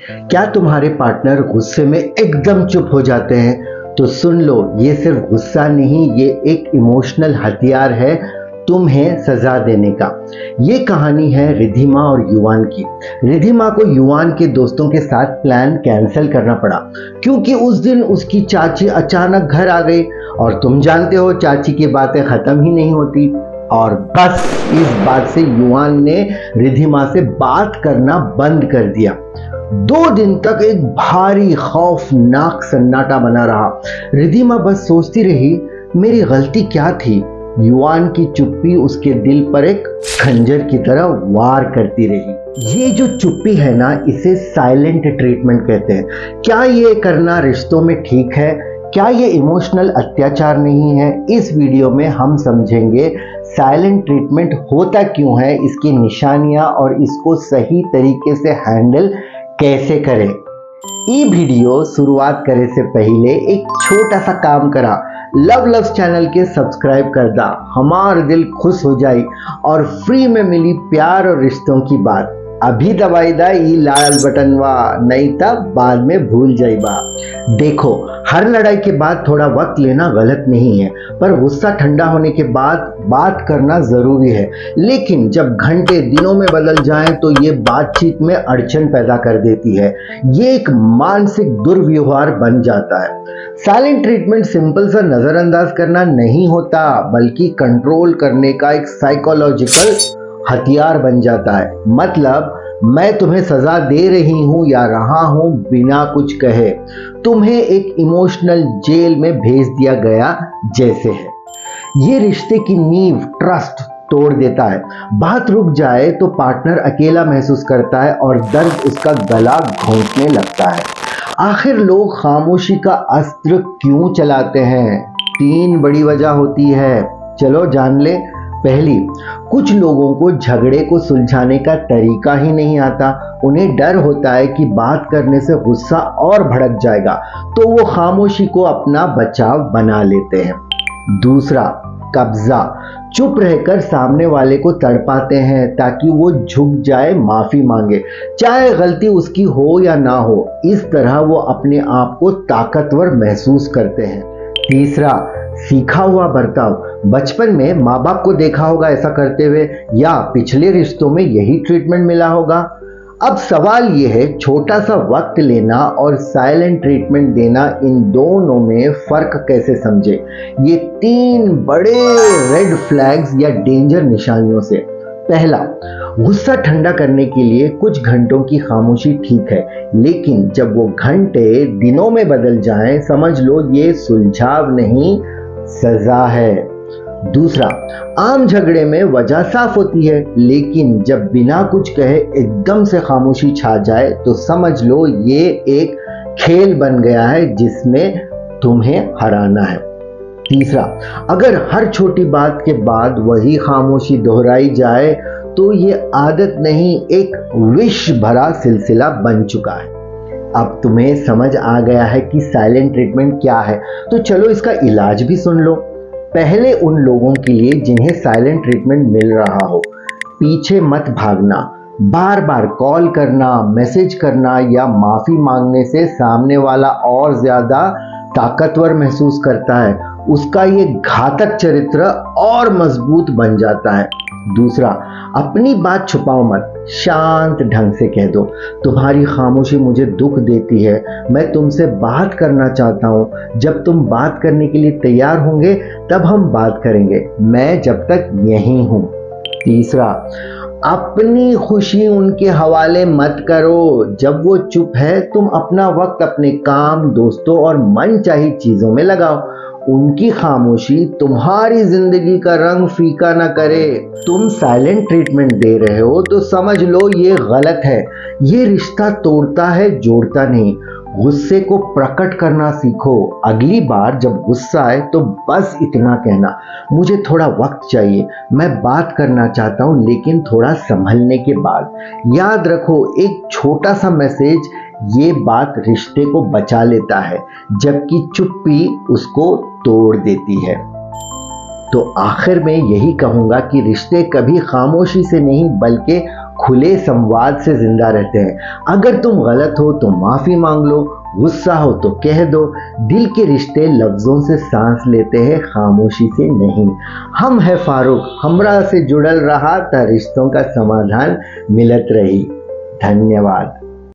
क्या तुम्हारे पार्टनर गुस्से में एकदम चुप हो जाते हैं? तो सुन लो, ये सिर्फ गुस्सा नहीं, ये एक इमोशनल हथियार है तुम्हें सजा देने का। ये कहानी है रिद्धिमा और युवान की। रिद्धिमा को युवान के दोस्तों के साथ प्लान कैंसिल करना पड़ा क्योंकि उस दिन उसकी चाची अचानक घर आ गई और तुम जानते हो चाची की बातें खत्म ही नहीं होती। और बस इस बात से युवान ने रिद्धिमा से बात करना बंद कर दिया। 2 दिन तक एक भारी खौफनाक सन्नाटा बना रहा। रिद्धिमा बस सोचती रही, मेरी गलती क्या थी? युवान की चुप्पी उसके दिल पर एक खंजर की तरह वार करती रही। ये जो चुप्पी है ना, इसे साइलेंट ट्रीटमेंट कहते हैं। क्या ये करना रिश्तों में ठीक है? क्या ये इमोशनल अत्याचार नहीं है? इस वीडियो में हम समझेंगे साइलेंट ट्रीटमेंट होता क्यों है, इसकी निशानियां और इसको सही तरीके से हैंडल कैसे करें। ये वीडियो शुरुआत करे से पहले एक छोटा सा काम करा, लव लव्स चैनल के सब्सक्राइब कर दा, हमार दिल खुश हो जाए और फ्री में मिली प्यार और रिश्तों की बात। अभी दबाई दा ये लाल बटनवा, नहीं तब बाद में भूल जाइबा। देखो, हर लड़ाई के बाद थोड़ा वक्त लेना गलत नहीं है, पर गुस्सा ठंडा होने के बाद बात करना जरूरी है। लेकिन जब घंटे दिनों में बदल जाएं तो ये बातचीत में अड़चन पैदा कर देती है। ये एक मानसिक दुर्व्यवहार बन जाता है। साइलेंट ट्रीटमेंट सिंपल सा नजरअंदाज करना नहीं होता, बल्कि कंट्रोल करने का एक साइकोलॉजिकल हथियार बन जाता है। मतलब, मैं तुम्हें सजा दे रही हूं या रहा हूं बिना कुछ कहे, तुम्हें एक इमोशनल जेल में भेज दिया गया जैसे है। ये रिश्ते की नींव ट्रस्ट तोड़ देता है। बात रुक जाए तो पार्टनर अकेला महसूस करता है और दर्द उसका गला घोंटने लगता है। आखिर लोग खामोशी का अस्त्र क्यों चलाते हैं? 3 बड़ी वजह होती है, चलो जान ले। पहली, कुछ लोगों को झगड़े को सुलझाने का तरीका ही नहीं आता। उन्हें डर होता है कि बात करने से गुस्सा और भड़क जाएगा, तो वो खामोशी को अपना बचाव बना लेते हैं। दूसरा, कब्जा। चुप रहकर सामने वाले को तड़पाते हैं ताकि वो झुक जाए, माफी मांगे, चाहे गलती उसकी हो या ना हो। इस तरह वो अपने आप को ताकतवर महसूस करते हैं। तीसरा, सीखा हुआ बर्ताव। बचपन में माँ बाप को देखा होगा ऐसा करते हुए, या पिछले रिश्तों में यही ट्रीटमेंट मिला होगा। अब सवाल ये है, छोटा सा वक्त लेना और साइलेंट ट्रीटमेंट देना, इन दोनों में फर्क कैसे समझे? ये 3 बड़े रेड फ्लैग्स या डेंजर निशानियों से। पहला, गुस्सा ठंडा करने के लिए कुछ घंटों की खामोशी ठीक है, लेकिन जब वो घंटे दिनों में बदल जाएं, समझ लो ये सुलझाव नहीं, सजा है। दूसरा, आम झगड़े में वजह साफ होती है, लेकिन जब बिना कुछ कहे एकदम से खामोशी छा जाए तो समझ लो ये एक खेल बन गया है जिसमें तुम्हें हराना है। तीसरा, अगर हर छोटी बात के बाद वही खामोशी दोहराई जाए तो ये आदत नहीं, एक विष भरा सिलसिला बन चुका है। अब तुम्हें समझ आ गया है कि साइलेंट ट्रीटमेंट क्या है, तो चलो इसका इलाज भी सुन लो। पहले, उन लोगों के लिए जिन्हें साइलेंट ट्रीटमेंट मिल रहा हो, पीछे मत भागना। बार बार कॉल करना, मैसेज करना या माफी मांगने से सामने वाला और ज्यादा ताकतवर महसूस करता है। उसका ये घातक चरित्र और मजबूत बन जाता है। दूसरा, अपनी बात छुपाओ मत, शांत ढंग से कह दो, तुम्हारी खामोशी मुझे दुख देती है, मैं तुमसे बात करना चाहता हूँ, जब तुम बात करने के लिए तैयार होंगे तब हम बात करेंगे, मैं जब तक यहीं हूँ। तीसरा, अपनी खुशी उनके हवाले मत करो। जब वो चुप है, तुम अपना वक्त अपने काम, दोस्तों और मनचाही चीजों में लगाओ। उनकी खामोशी तुम्हारी जिंदगी का रंग फीका ना करे। तुम साइलेंट ट्रीटमेंट दे रहे हो तो समझ लो ये गलत है। ये रिश्ता तोड़ता है, जोड़ता नहीं। गुस्से को प्रकट करना सीखो। अगली बार जब गुस्सा आए तो बस इतना कहना, मुझे थोड़ा वक्त चाहिए, मैं बात करना चाहता हूँ लेकिन थोड़ा संभलने के बाद। याद रखो, एक छोटा सा मैसेज ये बात रिश्ते को बचा लेता है, जबकि चुप्पी उसको तोड़ देती है। तो आखिर में यही कहूँगा कि रिश्ते कभी खामोशी से नहीं बल्कि खुले संवाद से जिंदा रहते हैं। अगर तुम गलत हो तो माफ़ी मांग लो, गुस्सा हो तो कह दो। दिल के रिश्ते लफ्ज़ों से सांस लेते हैं, खामोशी से नहीं। हम है फारूक, हमरा से जुड़ल रहा था रिश्तों का समाधान मिलत रही। धन्यवाद।